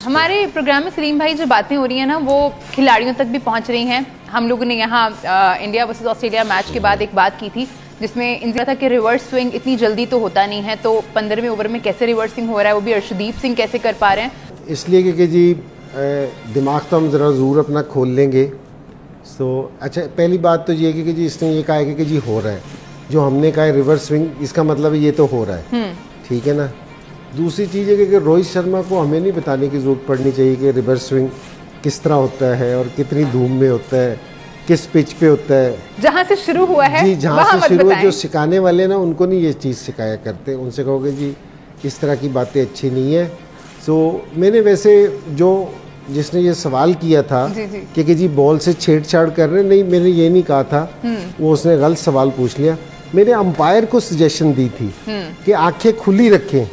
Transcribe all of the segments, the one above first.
हमारे प्रोग्राम में सलीम भाई जो बातें हो रही हैं ना वो खिलाड़ियों तक भी पहुंच रही हैं। हम लोगों ने यहाँ इंडिया वर्सेस ऑस्ट्रेलिया मैच के बाद एक बात की थी जिसमें इंदिरा था कि रिवर्स स्विंग इतनी जल्दी तो होता नहीं है, तो 15वें ओवर में कैसे रिवर्स स्विंग हो रहा है, वो भी अर्शदीप सिंह कैसे कर पा रहे हैं। इसलिए क्योंकि जी दिमाग तो हम ज़रा ज़रूर अपना खोल लेंगे। तो अच्छा, पहली बात तो ये है कि जी इसने ये कहा है कि जी हो रहा है, जो हमने कहा है रिवर्स स्विंग, इसका मतलब ये तो हो रहा है, ठीक है ना। दूसरी चीज़ है कि रोहित शर्मा को हमें नहीं बताने की ज़रूरत पड़नी चाहिए कि रिवर्स स्विंग किस तरह होता है और कितनी धूम में होता है, किस पिच पे होता है। जहाँ से शुरू हुआ है जी, जहाँ से शुरू, जो सिखाने वाले ना उनको नहीं ये चीज़ सिखाया करते, उनसे कहोगे जी इस तरह की बातें अच्छी नहीं है। तो मैंने वैसे जो जिसने ये सवाल किया था कि जी बॉल से छेड़छाड़ कर रहे, नहीं मैंने ये नहीं कहा था, वो उसने गलत सवाल पूछ लिया। मैंने अंपायर को सजेशन दी थी कि आंखें खुली रखें,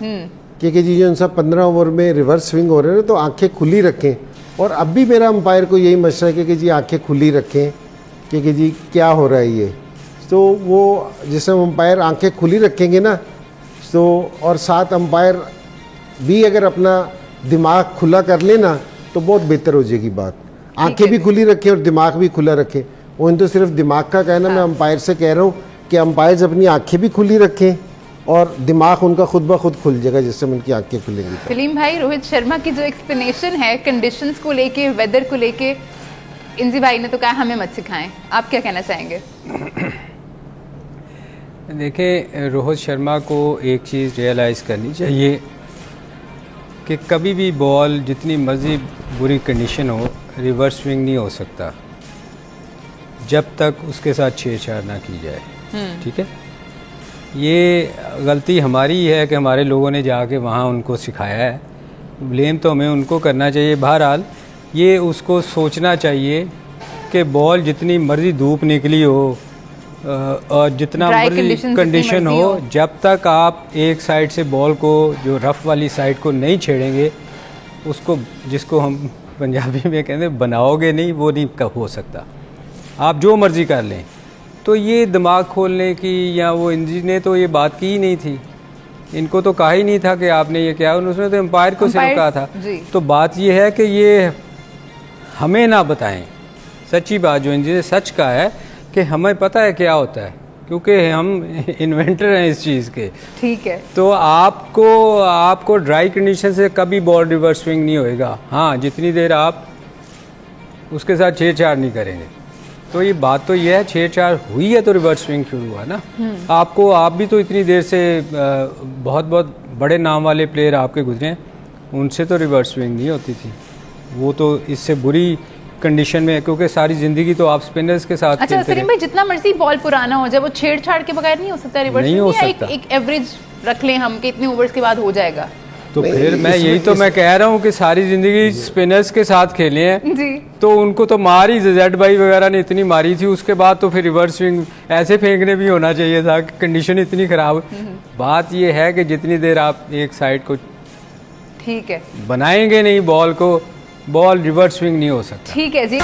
क्योंकि जी जो उनसा 15 ओवर में रिवर्स स्विंग हो रहे हैं तो आंखें खुली रखें। और अब भी मेरा अंपायर को यही मशवरा है कि जी आंखें खुली रखें, क्योंकि जी क्या हो रहा है ये। तो वो जिसमें अंपायर आंखें खुली रखेंगे ना, तो और साथ अंपायर भी अगर अपना दिमाग खुला कर लेना तो बहुत बेहतर हो जाएगी बात। आंखें भी खुली रखें और दिमाग भी खुला रखें। वो तो सिर्फ दिमाग का कहना, मैं अंपायर से कह रहा हूँ कि अंपायर अपनी आंखें भी खुली रखें और दिमाग उनका खुद ब खुद खुल जाएगा जिससे उनकी आंखें खुलेंगी। सलीम भाई, रोहित शर्मा की जो एक्सप्लेनेशन है कंडीशंस को लेके, वेदर को लेके, इंजी भाई ने तो कहा हमें मत सिखाएं, आप क्या कहना चाहेंगे? देखें, रोहित शर्मा को एक चीज़ रियलाइज़ करनी चाहिए कि कभी भी बॉल जितनी मर्जी बुरी कंडीशन हो, रिवर्स स्विंग नहीं हो सकता जब तक उसके साथ छेड़छाड़ ना की जाए, ठीक है। ये गलती हमारी है कि हमारे लोगों ने जाके वहाँ उनको सिखाया है, ब्लेम तो हमें उनको करना चाहिए। बहरहाल ये उसको सोचना चाहिए कि बॉल जितनी मर्जी धूप निकली हो और जितना मर्जी कंडीशन हो, जब तक आप एक साइड से बॉल को, जो रफ़ वाली साइड को नहीं छेड़ेंगे, उसको जिसको हम पंजाबी में कहते हैं बनाओगे नहीं, वो नहीं हो सकता। आप जो मर्जी कर लें। तो ये दिमाग खोलने की, या वो इंजी ने तो ये बात की ही नहीं थी, इनको तो कहा ही नहीं था कि आपने ये क्या, उसने तो एम्पायर को सिर्फ कहा था। तो बात ये है कि ये हमें ना बताएं। सच्ची बात जो इंजी ने सच कहा है कि हमें पता है क्या होता है, क्योंकि हम इन्वेंटर हैं इस चीज़ के, ठीक है। तो आपको ड्राई कंडीशन से कभी बॉल रिवर्स स्विंग नहीं होएगा, हाँ, जितनी देर आप उसके साथ छेड़छाड़ नहीं करेंगे। तो ये बात तो ये है, छेड़छाड़ हुई है तो रिवर्स स्विंग शुरू हुआ ना। आप भी तो इतनी देर से बहुत बहुत बड़े नाम वाले प्लेयर आपके गुजरे हैं, उनसे तो रिवर्स स्विंग नहीं होती थी। वो तो इससे बुरी कंडीशन में है, क्योंकि सारी जिंदगी तो आप स्पिनर्स के साथ अच्छा सलीम भाई, जितना मर्जी बॉल पुराना हो जाए, वो छेड़छाड़ के बगैर नहीं हो सकता रिवर्स स्विंग? नहीं हो सकता। एक एवरेज रख लें हम कि इतने ओवर्स के बाद हो जाएगा। तो फिर मैं कह रहा हूँ कि सारी जिंदगी स्पिनर्स के साथ खेले हैं जी, तो उनको तो मारी, जेड भाई वगैरह ने इतनी मारी थी, उसके बाद तो फिर रिवर्स स्विंग ऐसे फेंकने भी होना चाहिए था, कंडीशन इतनी खराब। बात ये है कि जितनी देर आप एक साइड को, ठीक है, बनाएंगे नहीं बॉल को, बॉल रिवर्स स्विंग नहीं हो सकता। ठीक है जी।